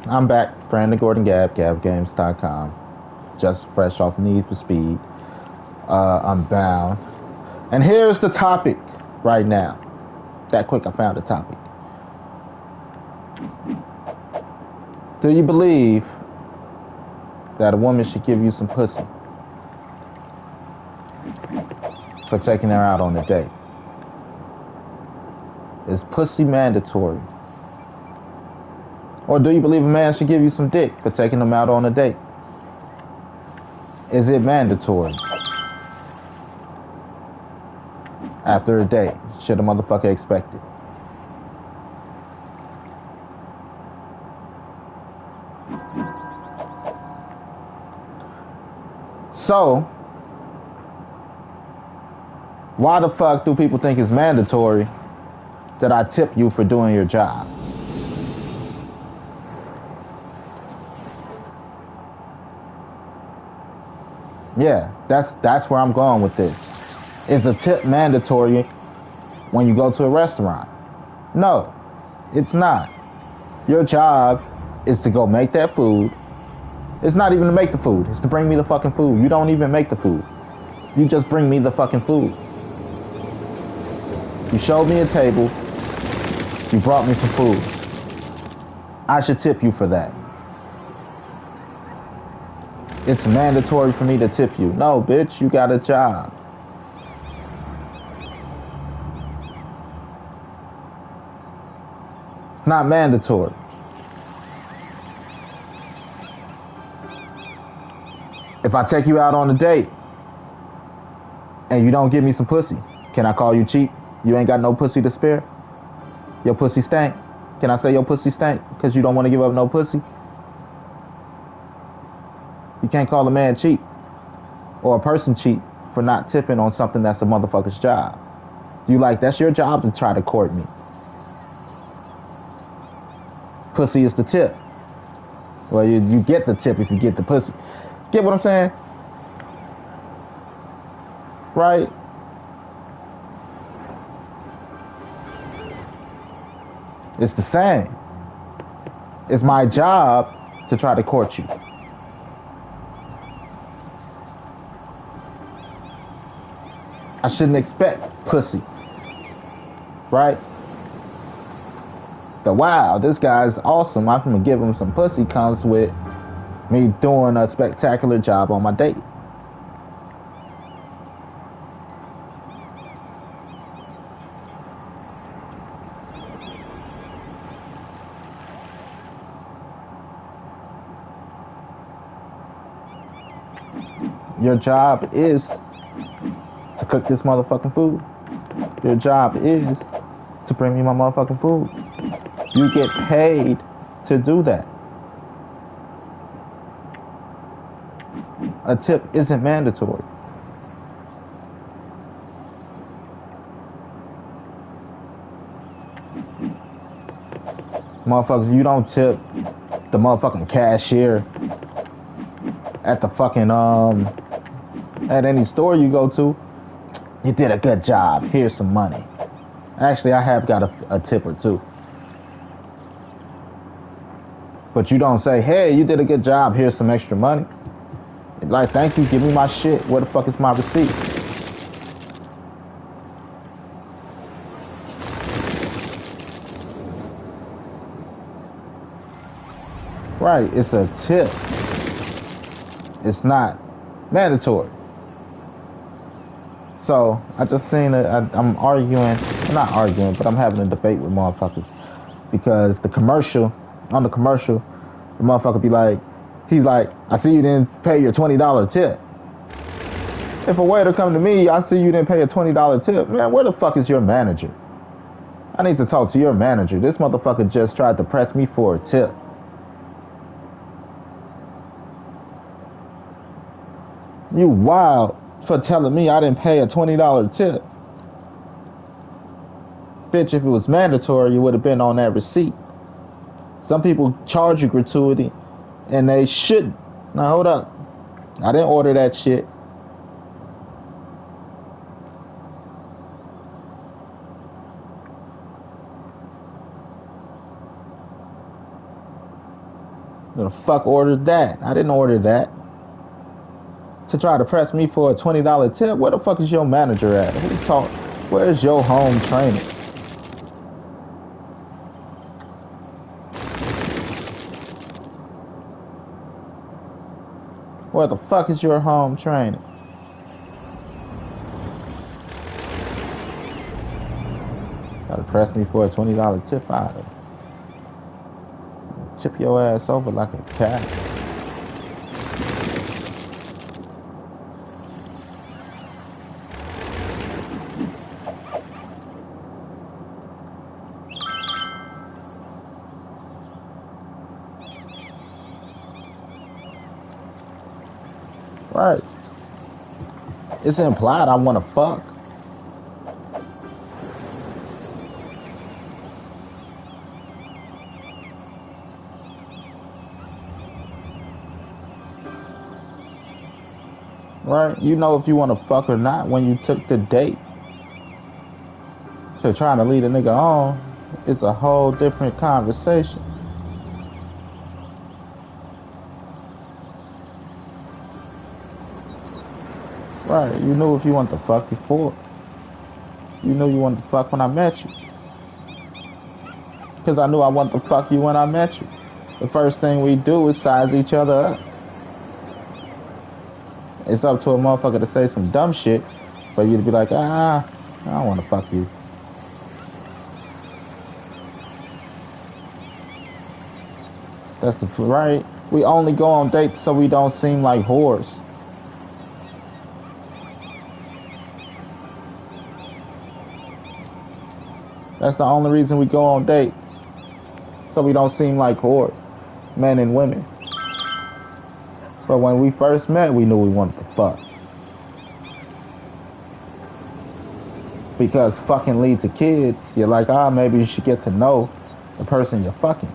I'm back. Brandon Gordon Gab, GabGames.com. Just fresh off Need for Speed. I'm bound. And here's the topic right now. That quick, I found the topic. Do you believe that a woman should give you some pussy for taking her out on a date? Is pussy mandatory? Or do you believe a man should give you some dick for taking them out on a date? Is it mandatory? After a date, should a motherfucker expect it? So, why the fuck do people think it's mandatory that I tip you for doing your job? Yeah, that's where I'm going with this. Is a tip mandatory when you go to a restaurant? No, it's not. Your job is to go make that food. It's not even to make the food. It's to bring me the fucking food. You don't even make the food. You just bring me the fucking food. You showed me a table. You brought me some food. I should tip you for that. It's mandatory for me to tip you. No, bitch, you got a job. It's not mandatory. If I take you out on a date and you don't give me some pussy, can I call you cheap? You ain't got no pussy to spare? Your pussy stank? Can I say your pussy stank because you don't want to give up no pussy? You can't call a man cheap or a person cheap for not tipping on something that's a motherfucker's job. You like, that's your job to try to court me. Pussy is the tip. Well, you get the tip if you get the pussy. Get what I'm saying? Right? It's the same. It's my job to try to court you. I shouldn't expect pussy. Right? The wow, this guy's awesome, I'm gonna give him some pussy comes with me doing a spectacular job on my date. Your job is to cook this motherfucking food. Your job is to bring me my motherfucking food. You get paid to do that. A tip isn't mandatory. Motherfuckers, you don't tip the motherfucking cashier at the fucking at any store you go to. You did a good job. Here's some money. Actually, I have got a tip or two. But you don't say, hey, you did a good job. Here's some extra money. Like, thank you. Give me my shit. Where the fuck is my receipt? Right. It's a tip. It's not mandatory. So, I just seen it. I'm arguing. I'm not arguing, but I'm having a debate with motherfuckers. Because the commercial, the motherfucker be like, he's like, I see you didn't pay your $20 tip. If a waiter come to me, I see you didn't pay a $20 tip. Man, where the fuck is your manager? I need to talk to your manager. This motherfucker just tried to press me for a tip. You wild for telling me I didn't pay a $20 tip. Bitch, if it was mandatory, you would have been on that receipt. Some people charge you gratuity, and they shouldn't. Now, hold up. I didn't order that shit. Who the fuck ordered that? I didn't order that. To try to press me for a $20 tip? Where the fuck is your manager at? Where's your home training? Where the fuck is your home training? Try to press me for a $20 tip out of it. Tip your ass over like a cat. Right. It's implied I want to fuck. Right? You know if you want to fuck or not when you took the date. So trying to lead a nigga on, it's a whole different conversation. Right, you knew if you want to fuck before. You knew you wanted to fuck when I met you. Because I knew I wanted to fuck you when I met you. The first thing we do is size each other up. It's up to a motherfucker to say some dumb shit for you to be like, I don't want to fuck you. That's the right. We only go on dates so we don't seem like whores. That's the only reason we go on dates. So we don't seem like whores. Men and women. But when we first met, we knew we wanted to fuck. Because fucking leads to kids. You're like, maybe you should get to know the person you're fucking.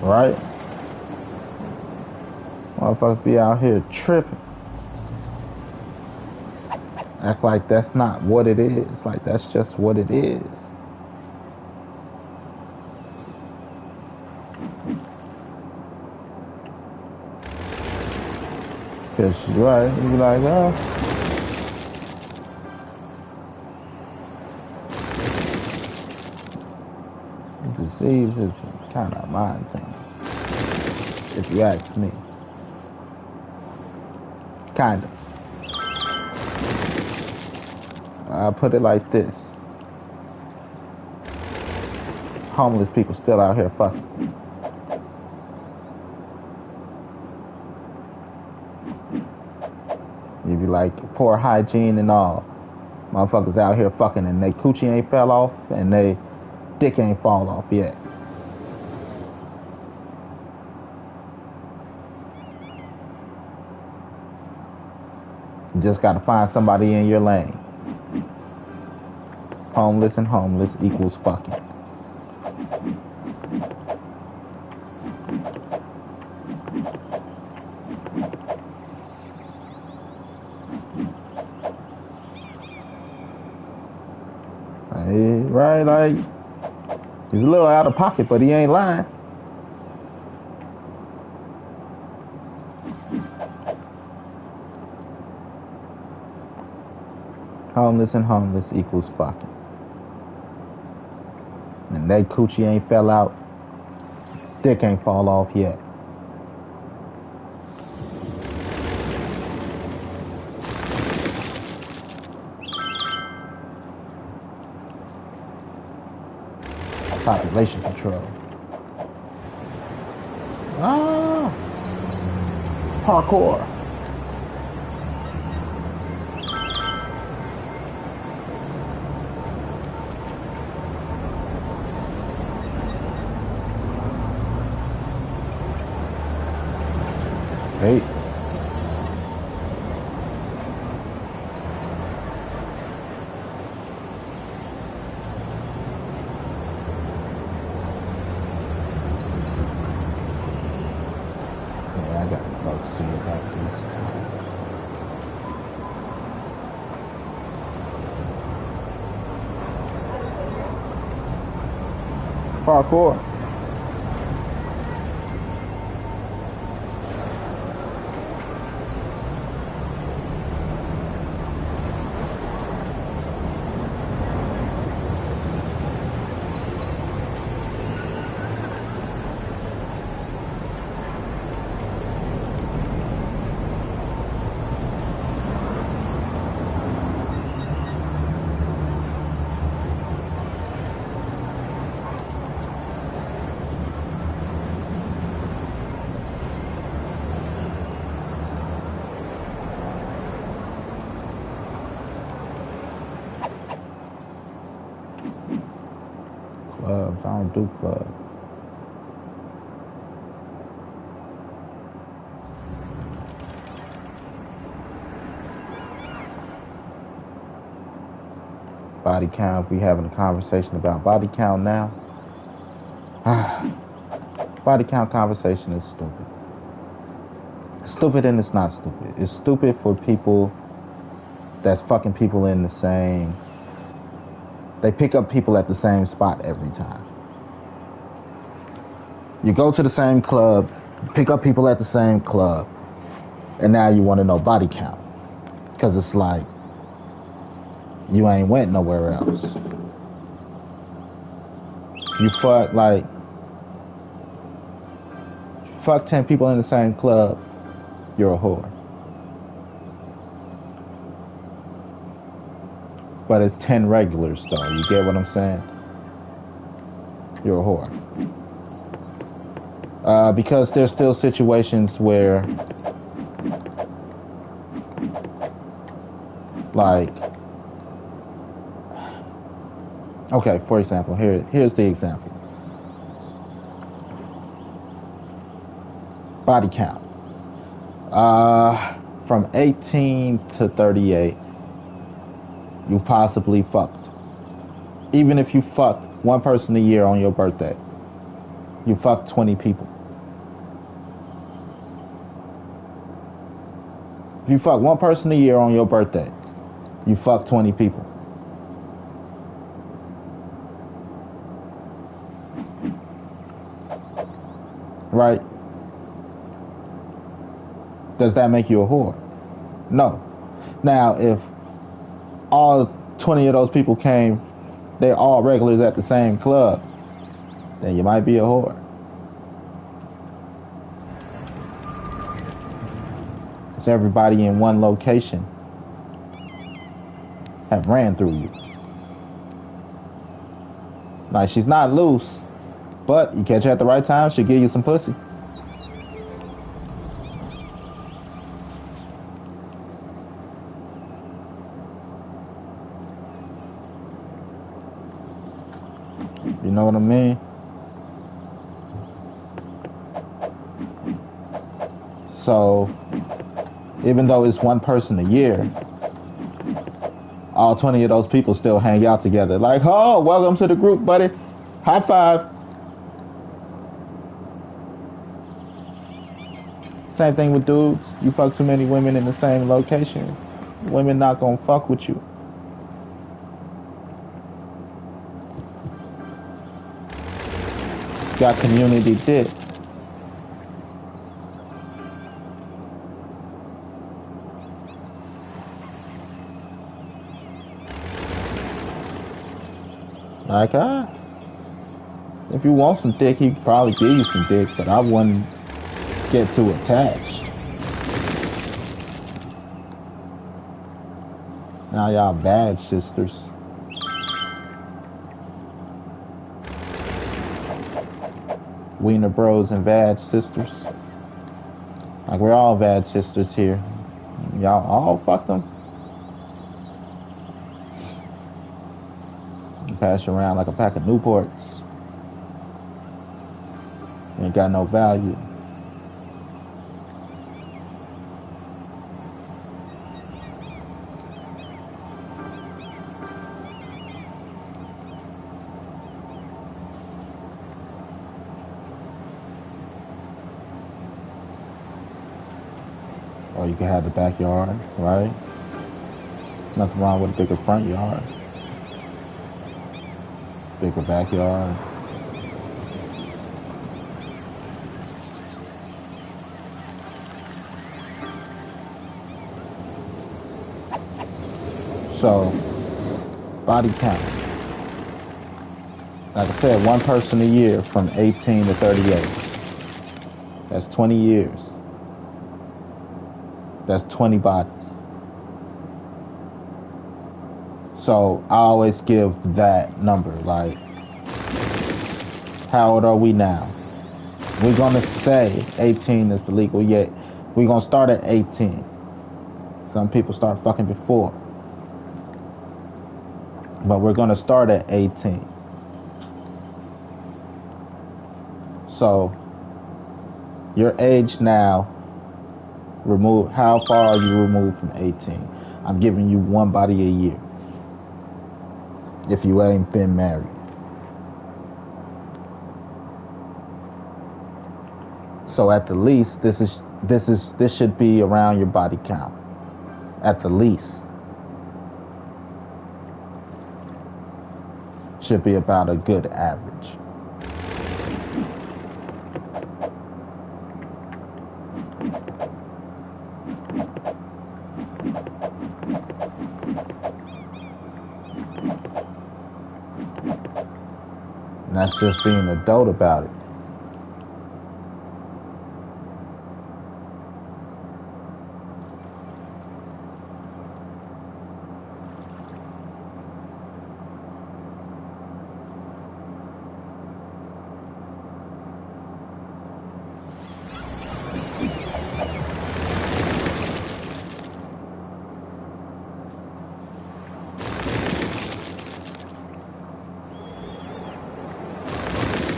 Right? Motherfuckers be out here tripping. Act like that's not what it is. Like that's just what it is. Cause right, you be like, disease is kind of a mind thing. If you ask me. Kind of. I'll put it like this. Homeless people still out here fucking. You be like, poor hygiene and all. Motherfuckers out here fucking and they coochie ain't fell off and they dick ain't fall off yet. You just gotta find somebody in your lane. Homeless and homeless equals fucking. Right, like, he's a little out of pocket, but he ain't lying. Homeless and homeless equals fucking. And that coochie ain't fell out. Dick ain't fall off yet. Population control. Parkour. Hey. Yeah, I got Let's see about these times. Parkour. Clubs. I don't do clubs. Body count. We having a conversation about body count now. Body count conversation is stupid. Stupid and it's not stupid. It's stupid for people that's fucking people in the same. They pick up people at the same spot every time. You go to the same club, pick up people at the same club, and now you want to know body count. Because it's like, you ain't went nowhere else. You fuck 10 people in the same club, you're a whore. But it's 10 regulars though, you get what I'm saying? You're a whore. Because there's still situations where, like, okay, for example, here's the example. Body count. From 18 to 38, you possibly fucked. Even if you fucked one person a year on your birthday, you fucked 20 people. If you fuck one person a year on your birthday, you fuck 20 people. Right? Does that make you a whore? No. Now, if all 20 of those people came, they're all regulars at the same club, then you might be a whore. It's everybody in one location have ran through you. Like, she's not loose, but you catch her at the right time, she'll give you some pussy. You know what I mean? So, even though it's one person a year, all 20 of those people still hang out together. Like, oh, welcome to the group, buddy. High five. Same thing with dudes. You fuck too many women in the same location, women not gonna fuck with you. Got community dick. Like, if you want some dick, he could probably give you some dick, but I wouldn't get too attached. Now y'all bad sisters. Wiener bros and bad sisters. Like, we're all bad sisters here. Y'all all fuck them. You pass around like a pack of Newports. Ain't got no value. Or you can have the backyard, right? Nothing wrong with a bigger front yard, bigger backyard. So, body count. Like I said, one person a year from 18 to 38. That's 20 years. That's 20 bodies. So I always give that number. Like, how old are we now? We're going to say 18 is the legal yet. We're going to start at 18. Some people start fucking before. But we're going to start at 18. So, your age now, how far are you removed from 18? I'm giving you one body a year. If you ain't been married. So at the least, this should be around your body count. At the least. Should be about a good average. And that's just being an adult about it.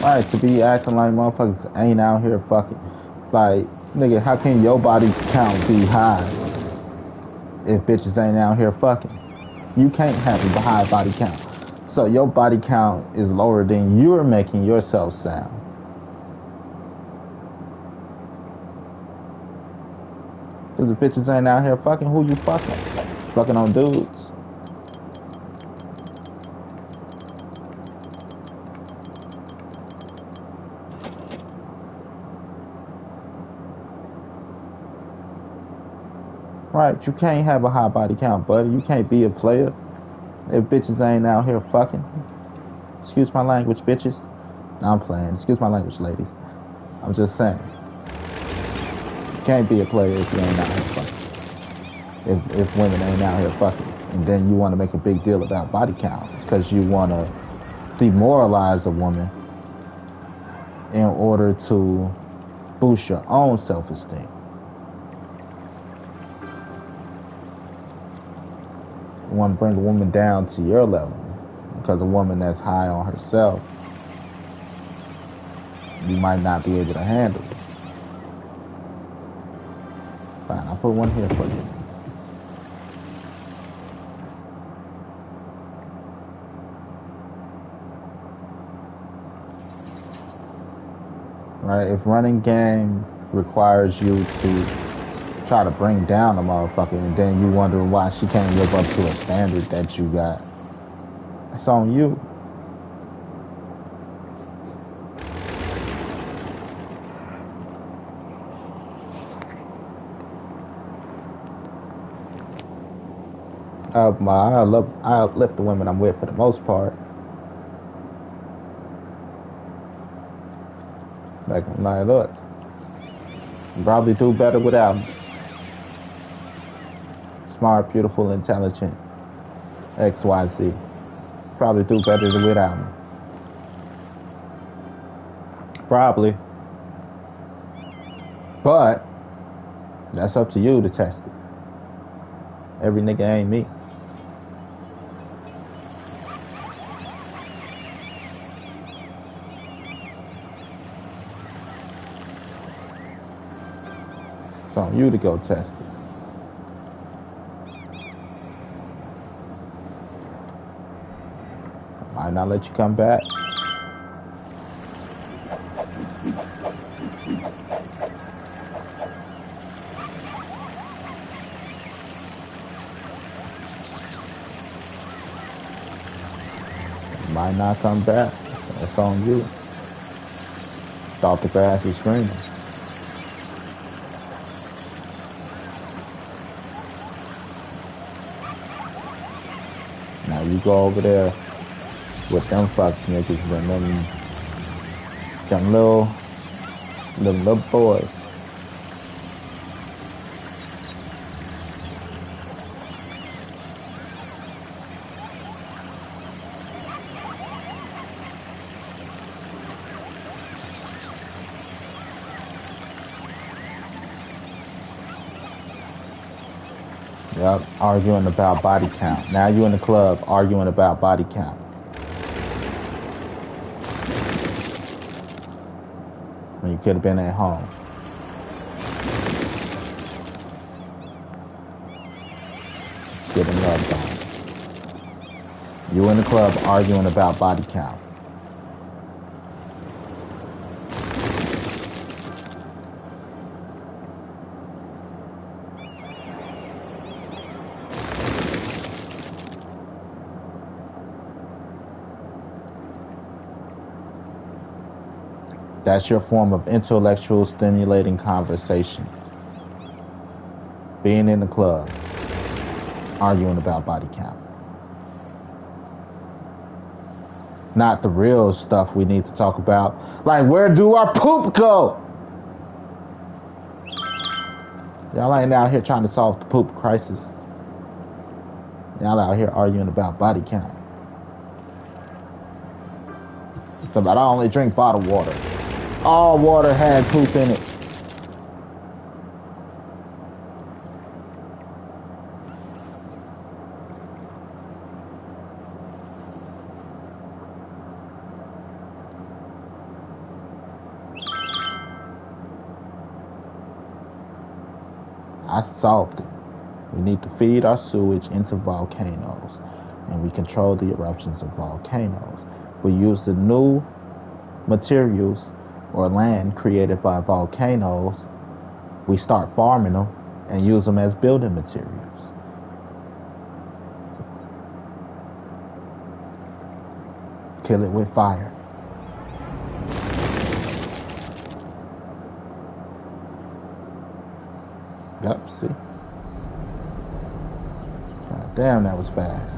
Right, to be acting like motherfuckers ain't out here fucking. Like, nigga, how can your body count be high if bitches ain't out here fucking? You can't have a high body count. So your body count is lower than you're making yourself sound. Cause if bitches ain't out here fucking, who you fucking? Fucking on dudes. Right, you can't have a high body count, buddy. You can't be a player if bitches ain't out here fucking. Excuse my language, bitches. No, I'm playing. Excuse my language, ladies. I'm just saying. You can't be a player if you ain't out here fucking. If women ain't out here fucking. And then you want to make a big deal about body count because you want to demoralize a woman in order to boost your own self-esteem. You want to bring a woman down to your level because a woman that's high on herself, you might not be able to handle it. Fine, I'll put one here for you. Right, if running game requires you to try to bring down a motherfucker and then you wondering why she can't live up to a standard that you got, it's on you. I uplift the women I'm with for the most part. Like, I'm like, look, you probably do better without me. Smart, beautiful, intelligent, XYZ. Probably do better without me. Probably. But that's up to you to test it. Every nigga ain't me. It's on you to go test it. Might not let you come back. Might not come back. That's on you. Thought the grass was greener. Now you go over there with them fuck niggas and them little boys. Yep, arguing about body count. Now you in the club arguing about body count. When you could have been at home. Getting loved on. You in the club arguing about body count. That's your form of intellectual stimulating conversation. Being in the club, arguing about body count. Not the real stuff we need to talk about. Like, where do our poop go? Y'all ain't out here trying to solve the poop crisis. Y'all out here arguing about body count. It's about I only drink bottled water. All water had poop in it. I solved it. We need to feed our sewage into volcanoes, and we control the eruptions of volcanoes. We use the new materials or land created by volcanoes. We start farming them and use them as building materials. Kill it with fire. Yep, see? God damn, that was fast.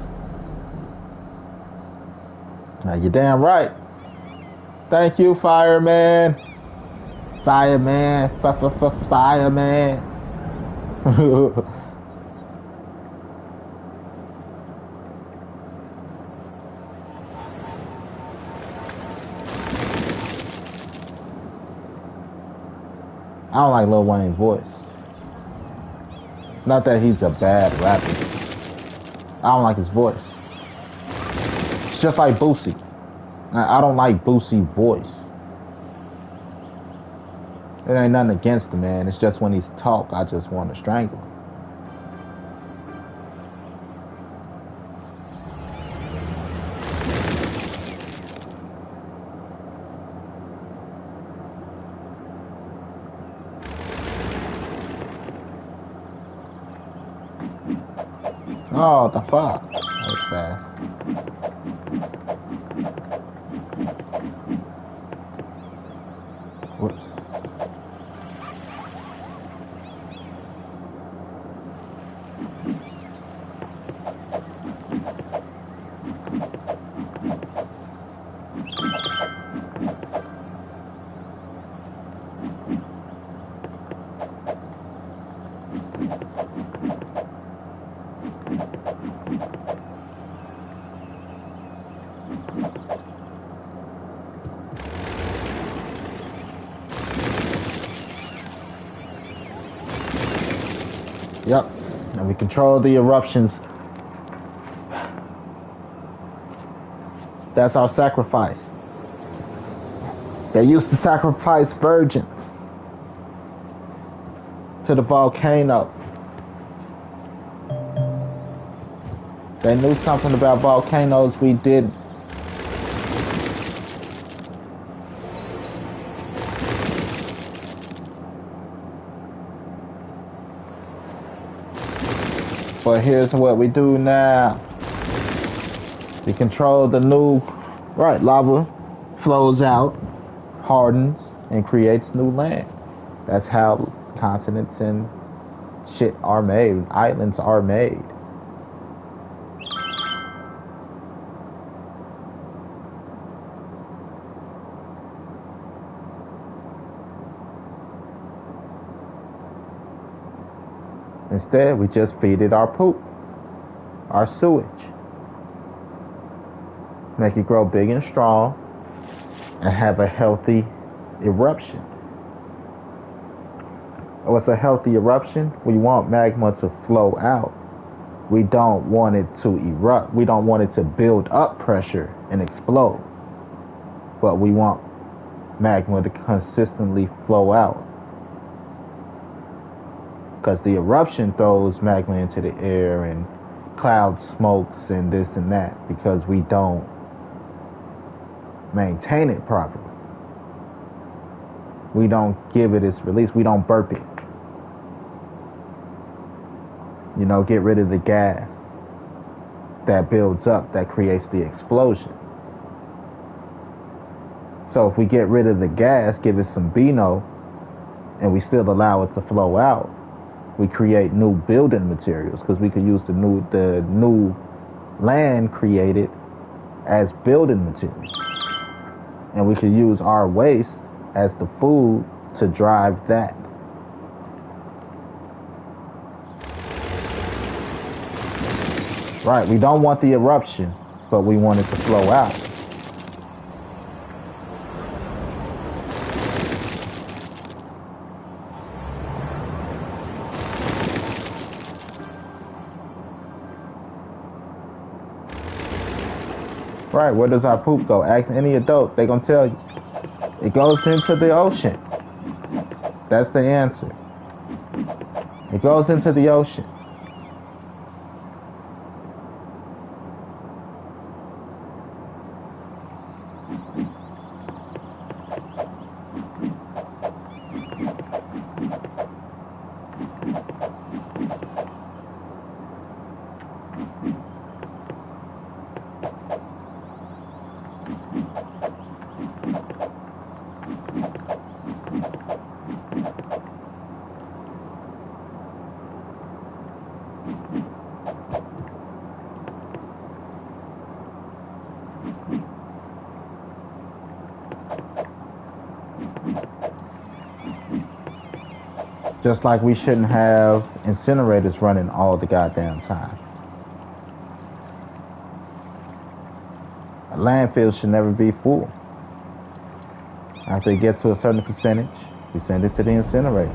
Now, you're damn right. Thank you, fireman. Fireman. Fireman. I don't like Lil Wayne's voice. Not that he's a bad rapper. I don't like his voice. It's just like Boosie. I don't like Boosie's voice. It ain't nothing against the man. It's just when he's talk, I just want to strangle him. Oh, the fuck? That was fast. Whoops. Yep, and we control the eruptions. That's our sacrifice. They used to sacrifice virgins to the volcano. They knew something about volcanoes we didn't. But here's what we do now. We control the new Right, lava flows out, hardens, and creates new land. That's how continents and shit are made. Islands are made. Instead, we just feed it our poop, our sewage. Make it grow big and strong and have a healthy eruption. What's a healthy eruption? We want magma to flow out. We don't want it to erupt. We don't want it to build up pressure and explode. But we want magma to consistently flow out. Because the eruption throws magma into the air and cloud smokes and this and that because we don't maintain it properly. We don't give it its release. We don't burp it. You know, get rid of the gas that builds up, that creates the explosion. So if we get rid of the gas, give it some Beano, and we still allow it to flow out, we create new building materials because we could use the new land created as building materials. And we could use our waste as the food to drive that. Right, we don't want the eruption, but we want it to flow out. Right, where does our poop go? Ask any adult, they're gonna tell you. It goes into the ocean. That's the answer. It goes into the ocean. Just like we shouldn't have incinerators running all the goddamn time. A landfill should never be full. After it gets to a certain percentage, we send it to the incinerator.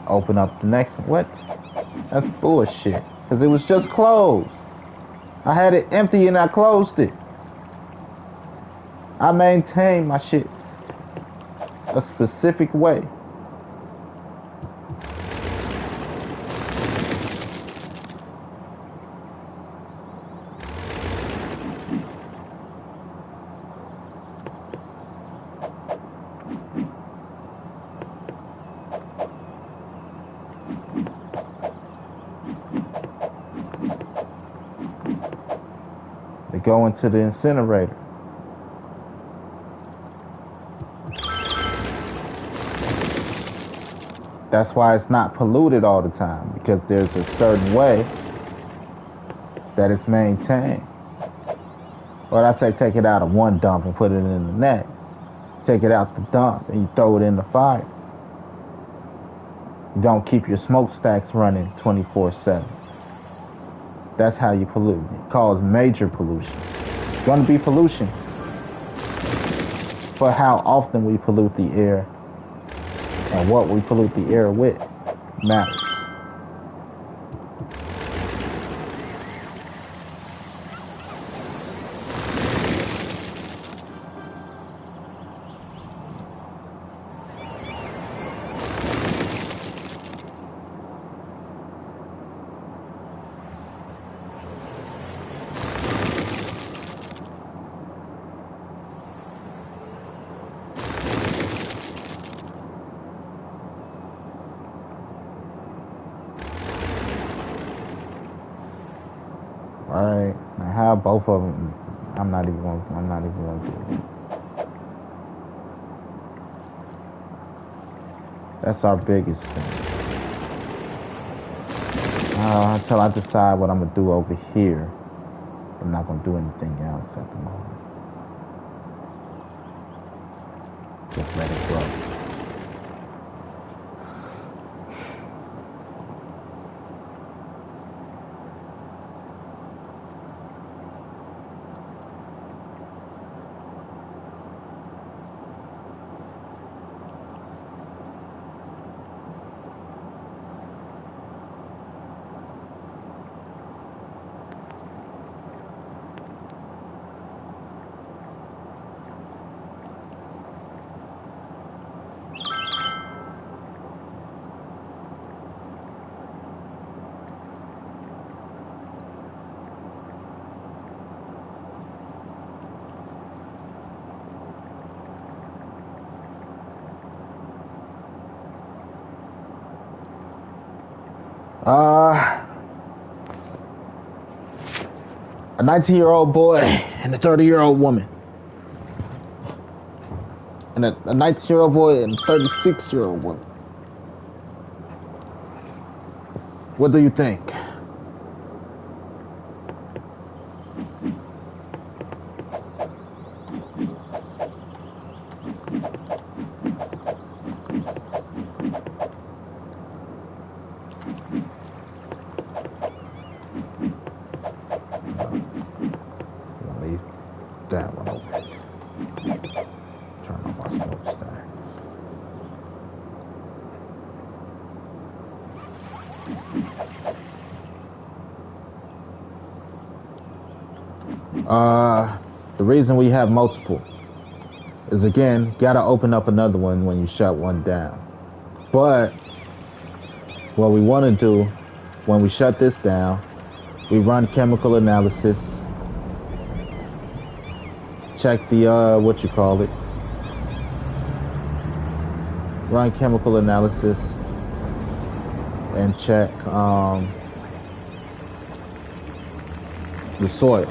Open up the next one. What? That's bullshit. Because it was just closed. I had it empty and I closed it. I maintain my shit a specific way. They go into the incinerator. That's why it's not polluted all the time, because there's a certain way that it's maintained. Well, I say take it out of one dump and put it in the next. Take it out the dump and you throw it in the fire. You don't keep your smokestacks running 24/7. That's how you pollute. It causes major pollution. It's going to be pollution. But how often we pollute the air and what we pollute the air with matters. Right? Now have both of them. I'm not even going to do it. That's our biggest thing. Until I decide what I'm going to do over here, I'm not going to do anything else at the moment. Just let it grow. A 19-year-old boy and a 30-year-old woman. And a 19-year-old boy and a 36-year-old woman. What do you think? Leave that one open. Turn on my smokestacks. The reason we have multiple is, again, gotta open up another one when you shut one down. But what we want to do when we shut this down, we run chemical analysis, check the run chemical analysis and check the soil.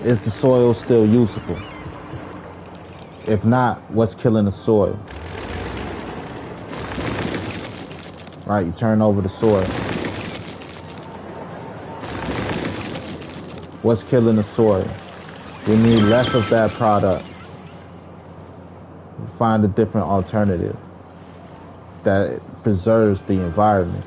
Is the soil still usable? If not, what's killing the soil? Right, you turn over the soil. What's killing the soil? We need less of that product. Find a different alternative that preserves the environment.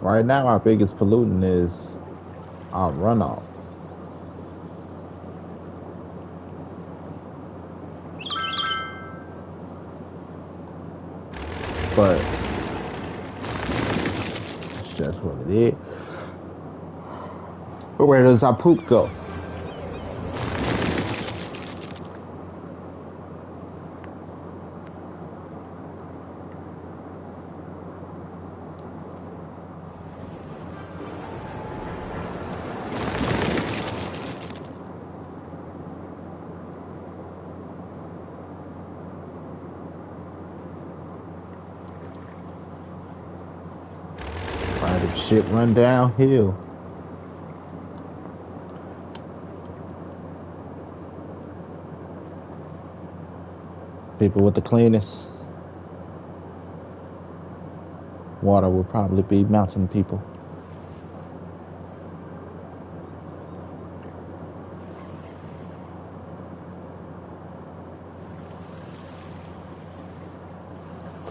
Right now, our biggest pollutant is our runoff. But it's just what it is. But where does our poop go? Right, if shit run downhill. People with the cleanest water will probably be mountain people.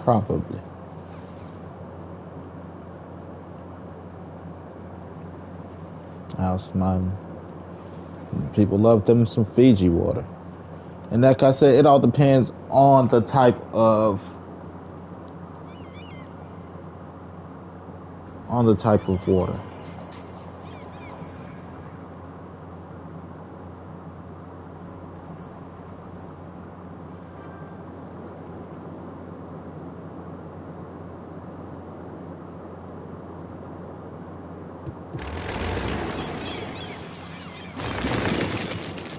Probably. House mine. People love them some Fiji water. And like I said, it all depends on the type of on the type of water.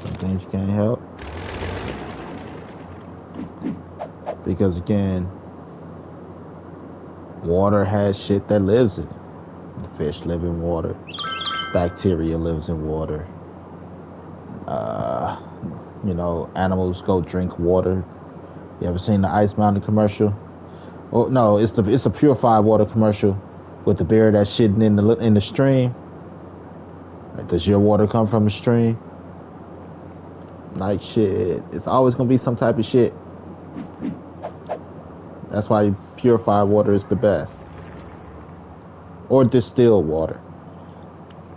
Some things you can't help. Because again, water has shit that lives in it. The fish live in water. Bacteria lives in water. Animals go drink water. You ever seen the Ice Mountain commercial? Oh no, it's a purified water commercial with the bear that's shitting in the stream. Like, does your water come from a stream? Like shit, it's always gonna be some type of shit. That's why purified water is the best, or distilled water.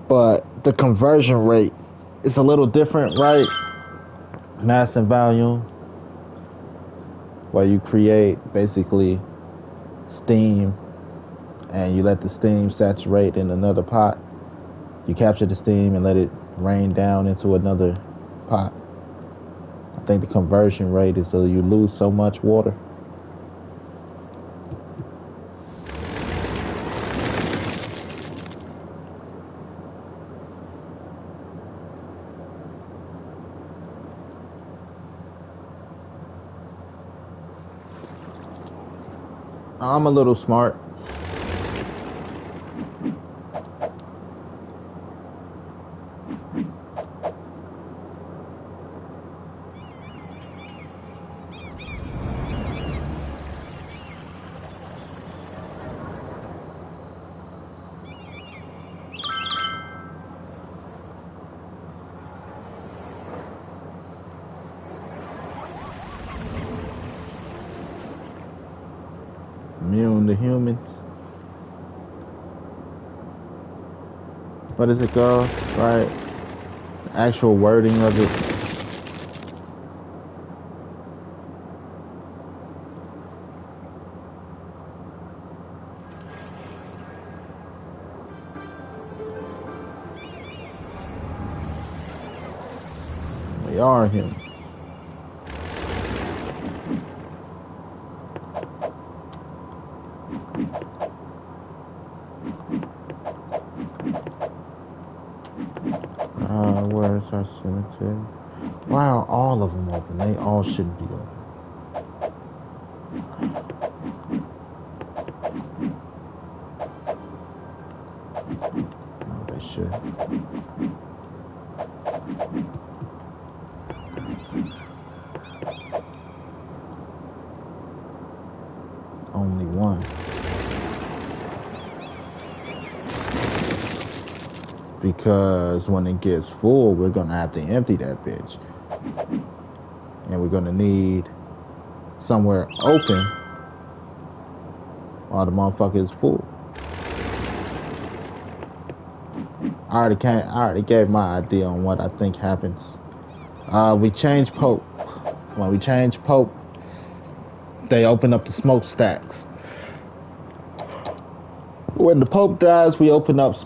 But the conversion rate is a little different, right? Mass and volume, where you create basically steam and you let the steam saturate in another pot. You capture the steam and let it rain down into another pot. I think the conversion rate is so you lose so much water. I'm a little smart. Immune to humans. What does it go? Right. The actual wording of it. We are humans. Where's our cemetery? Why are all of them open? They all shouldn't be open. No, they should. Only one. Because when it gets full, we're gonna have to empty that bitch. And we're gonna need somewhere open while the motherfucker is full. I already gave my idea on what I think happens. We change Pope. When we change Pope, they open up the smokestacks. When the Pope dies, we open up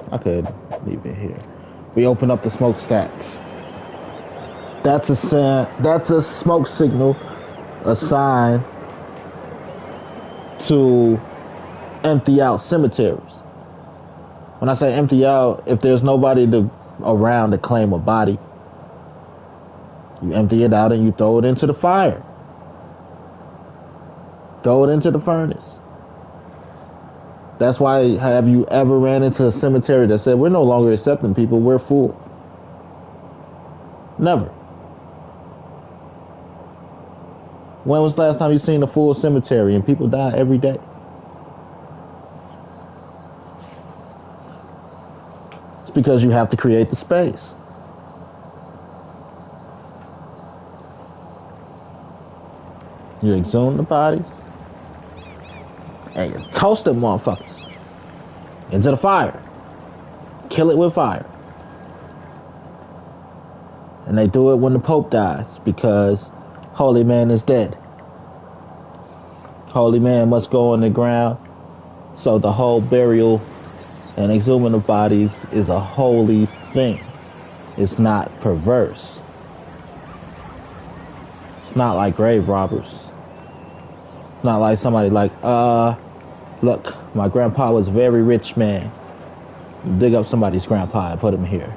I could leave it here. We open up the smokestacks. That's a smoke signal, a sign to empty out cemeteries. When I say empty out, if there's nobody around to claim a body, you empty it out and you throw it into the fire. Throw it into the furnace. That's why, have you ever ran into a cemetery that said, we're no longer accepting people, we're full? Never. When was the last time you seen a full cemetery and people die every day? It's because you have to create the space. You exhume the bodies and you toast them motherfuckers into the fire. Kill it with fire. And they do it when the Pope dies because Holy Man is dead. Holy Man must go on the ground So the whole burial and exhuming of bodies is a holy thing. It's not perverse. It's not like grave robbers. It's not like somebody like, look, my grandpa was a very rich man. Dig up somebody's grandpa and put him here.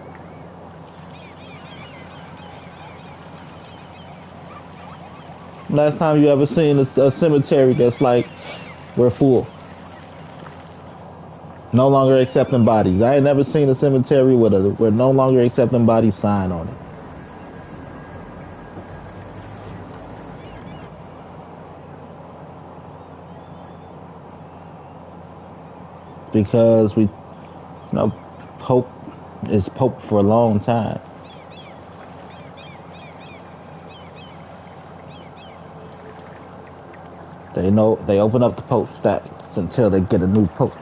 Last time you ever seen a cemetery that's like, we're full. No longer accepting bodies. I ain't never seen a cemetery with a we're no longer accepting bodies sign on it. Because Pope is Pope for a long time. They know they open up the Pope stats until they get a new Pope.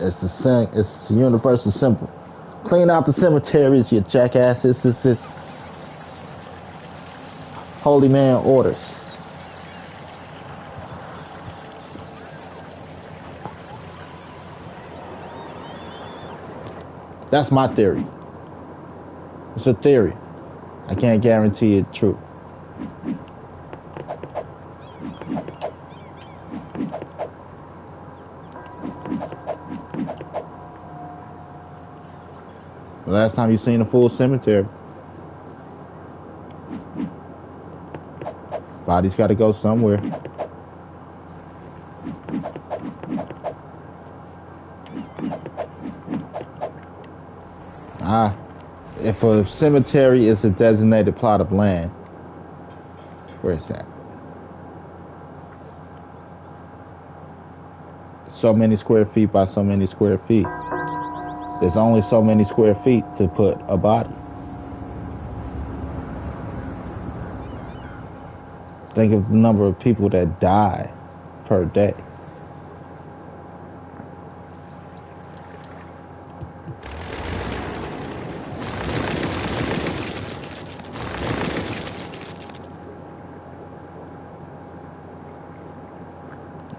It's the universal symbol. Clean out the cemeteries, you jackasses. It's holy man orders. That's my theory. It's a theory. I can't guarantee it's true. The last time you seen a full cemetery, bodies got to go somewhere. If a cemetery is a designated plot of land, where is that? So many square feet by so many square feet. There's only so many square feet to put a body. Think of the number of people that die per day.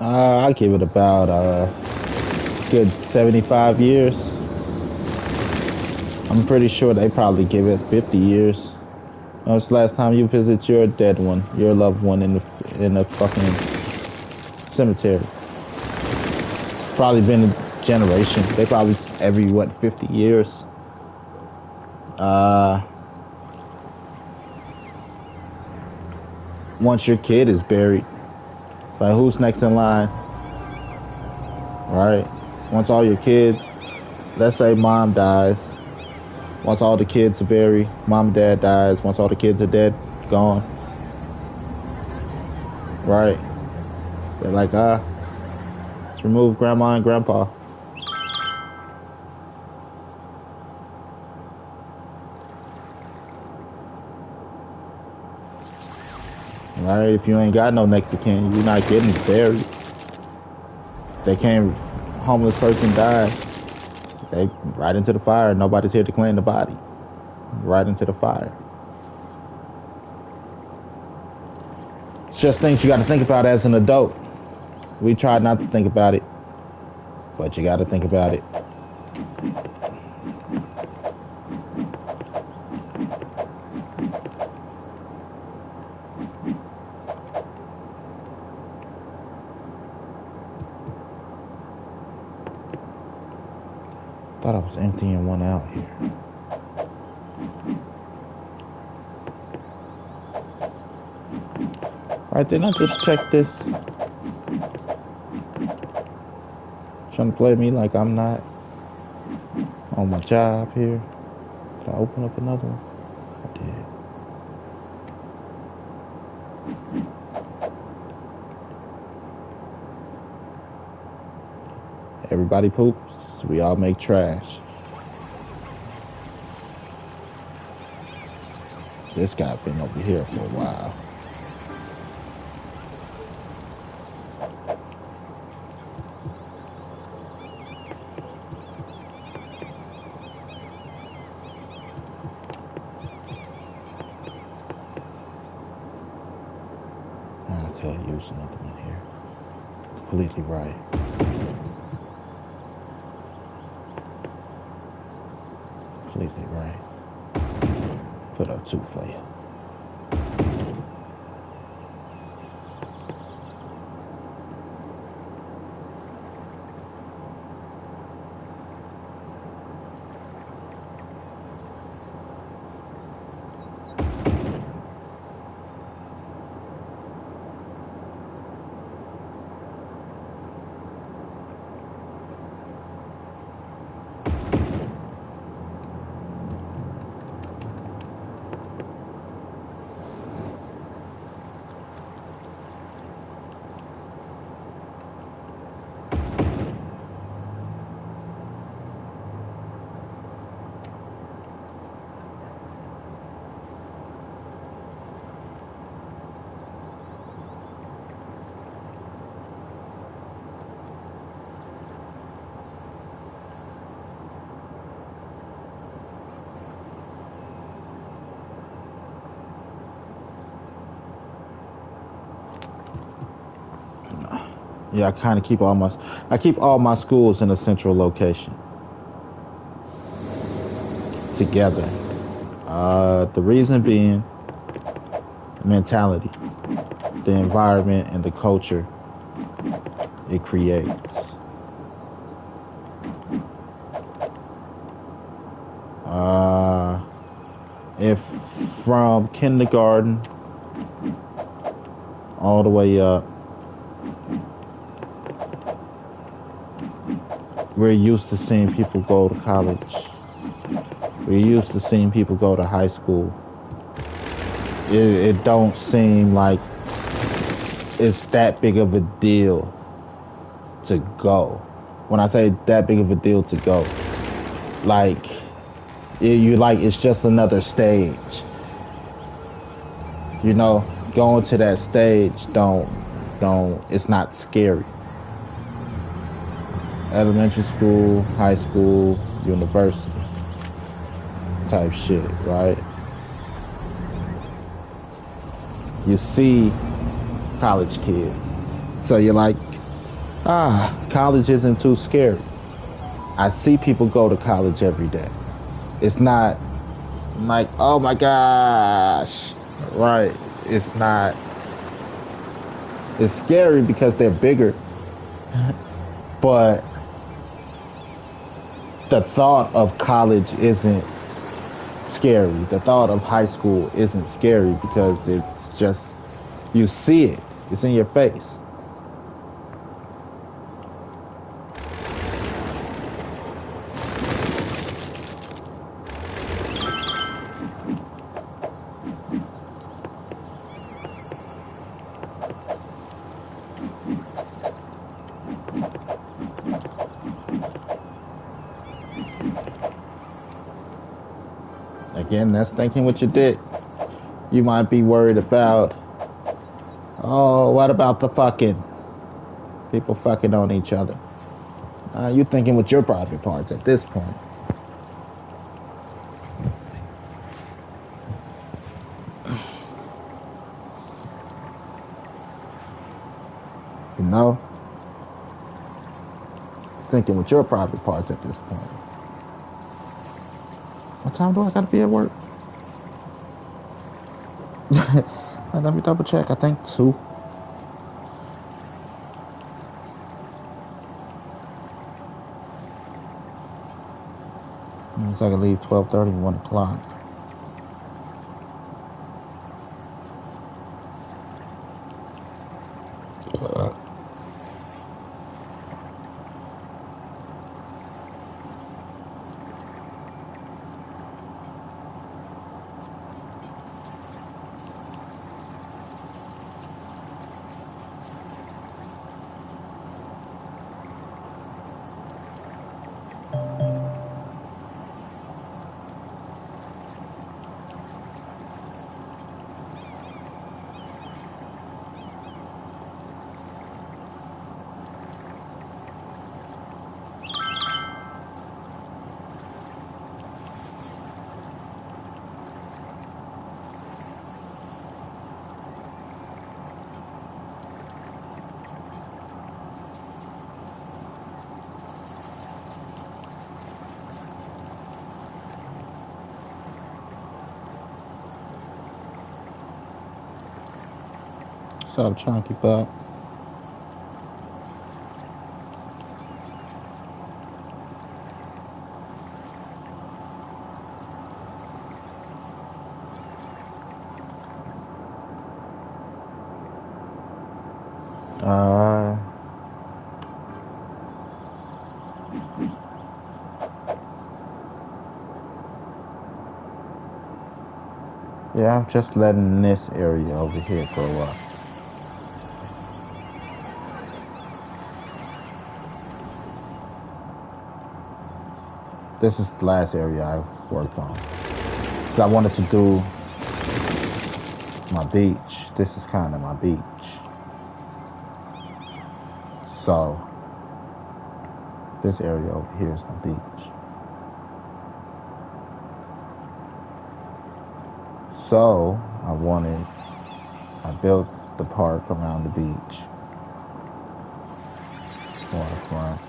I give it about a good 75 years. I'm pretty sure they probably give it 50 years. When was the last time you visit your dead one, your loved one in the fucking cemetery? Probably been a generation. They probably every 50 years. Once your kid is buried, like who's next in line? Right? Once all your kids, let's say mom dies. Once all the kids are buried, mom and dad dies. Once all the kids are dead, gone. Right? They're like, let's remove grandma and grandpa. Right? If you ain't got no next of kin, you're not getting buried. They can't, homeless person died. They right into the fire. Nobody's here to clean the body. Right into the fire. It's just things you got to think about as an adult. We try not to think about it, but you got to think about it. Thought I was emptying one out here. Alright, didn't I just check this? Trying to play me like I'm not on my job here. Did I open up another one? I did. Everybody poops. We all make trash. This guy been over here for a while. Completely right. Completely right. Put up two for you. Yeah, I keep all my schools in a central location together. The reason being mentality, the environment, and the culture it creates. Uh, if from kindergarten all the way up, we're used to seeing people go to college. We're used to seeing people go to high school. It don't seem like it's that big of a deal to go. When I say that big of a deal to go, like you like it's just another stage. You know, going to that stage don't it's not scary. Elementary school, high school, university type shit, right? You see college kids. So you're like, college isn't too scary. I see people go to college every day. It's not like, oh my gosh, right? It's not, it's scary because they're bigger, but the thought of college isn't scary. The thought of high school isn't scary because it's just, you see it, it's in your face. Again, that's thinking with your dick. You might be worried about, oh, what about the fucking people fucking on each other? You're thinking with your private parts at this point. You know? Thinking with your private parts at this point. What time do I gotta be at work? Let me double check. I think 2. So I can leave 12:30, 1 o'clock. What's up, Chunky Pup? Uh, yeah, I'm just letting this area over here grow up. This is the last area I worked on. Because I wanted to do my beach. This is kind of my beach. So, this area over here is my beach. So, I built the park around the beach. Waterfront.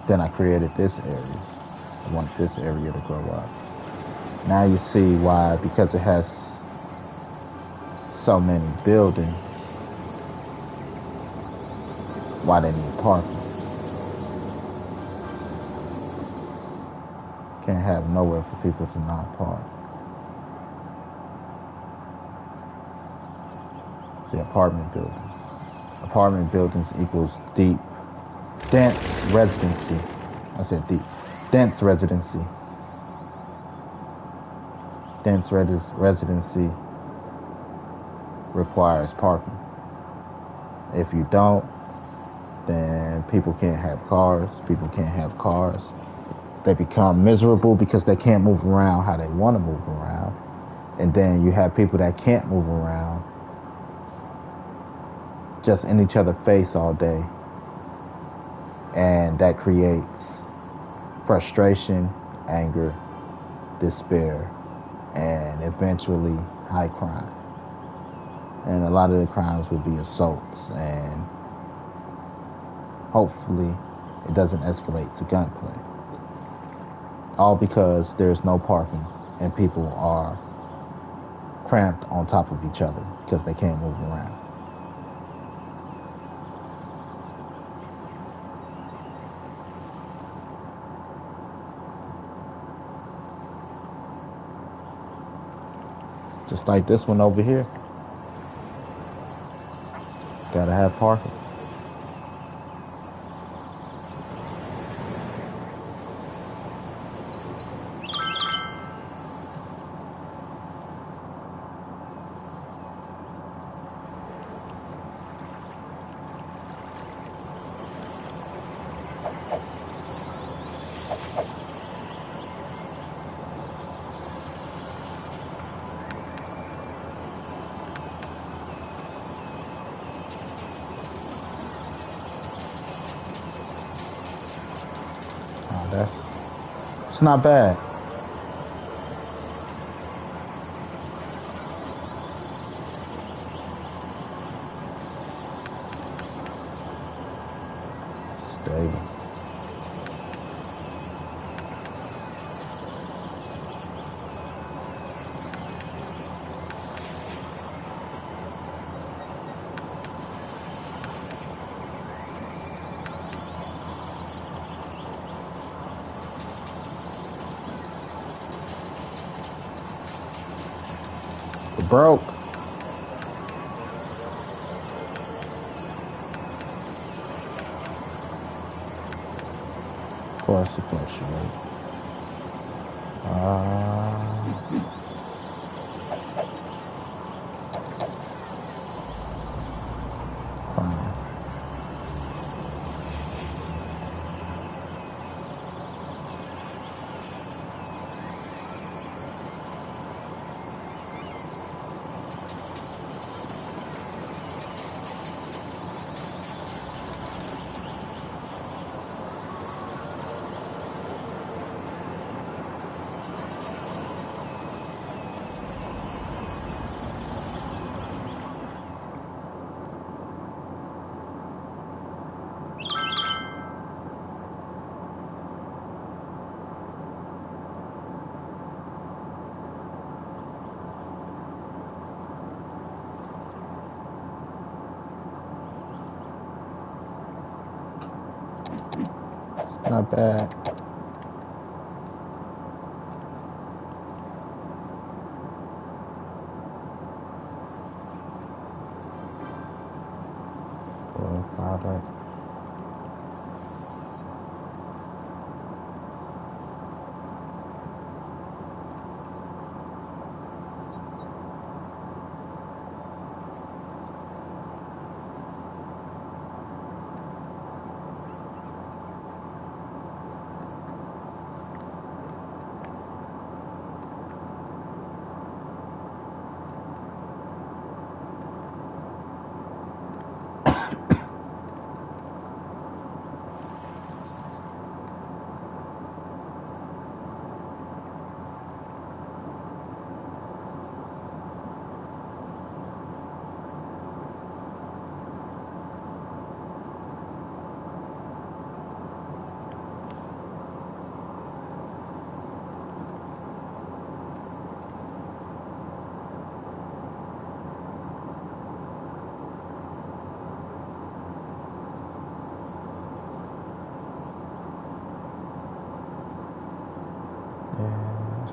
Then I created this area. I want this area to grow up. Now you see why, because it has so many buildings, why they need parking. Can't have nowhere for people to not park. The apartment buildings. Apartment buildings equals deep, dense residency. I said deep. Dense residency. Dense residency requires parking. If you don't, then people can't have cars. People can't have cars. They become miserable because they can't move around how they want to move around. And then you have people that can't move around just in each other's face all day. And that creates frustration, anger, despair, and eventually high crime. And a lot of the crimes will be assaults, and hopefully it doesn't escalate to gunplay. All because there's no parking and people are cramped on top of each other because they can't move around. Just like this one over here. Gotta have parking. It's not bad. Stable. We're broke. Of course, it fluctuates. Fine. not bad. Product.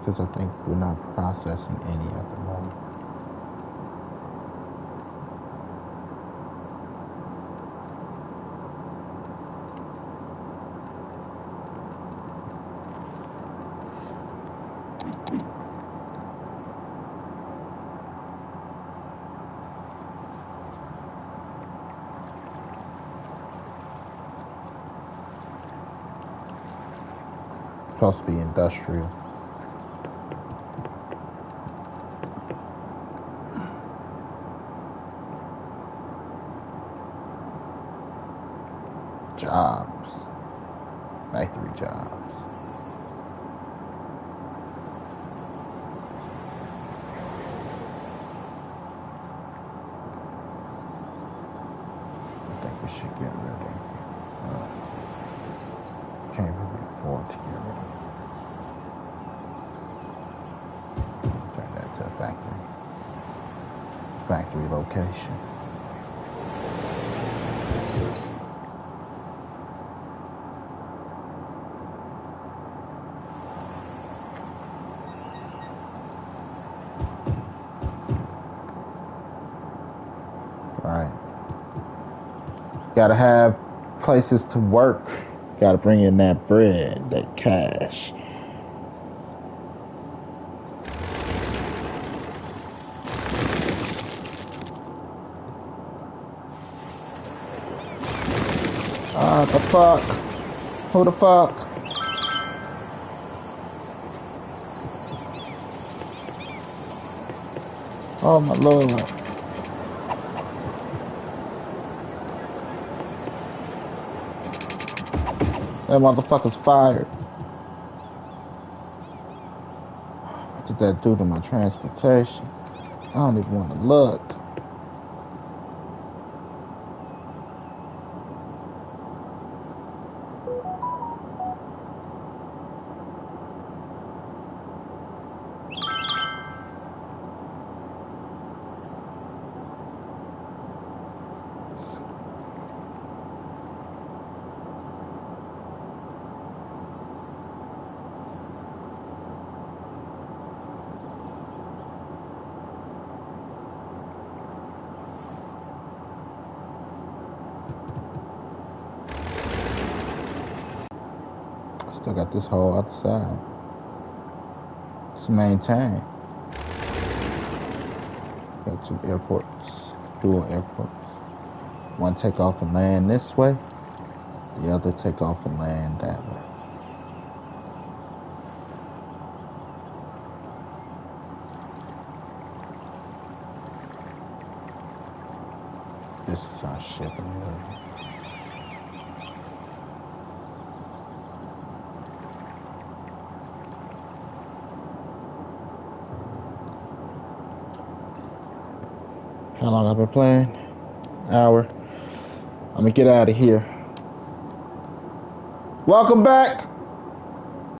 Because I think we're not processing any at the moment. It's supposed to be industrial. Jobs, factory jobs. I think we should get rid of. Can't really afford to get rid of. Turn that to a factory location. Right. Gotta have places to work. Gotta bring in that bread, that cash. Ah, the fuck? Who the fuck? Oh my lord. That motherfucker's fired. What did that do to my transportation? I don't even want to look. Still got this whole other side. It's maintained. Got two airports, dual airports. One take off and land this way. The other take off and land that way. This is our shipping area. How long I've been playing? Hour. I'm gonna get out of here. Welcome back.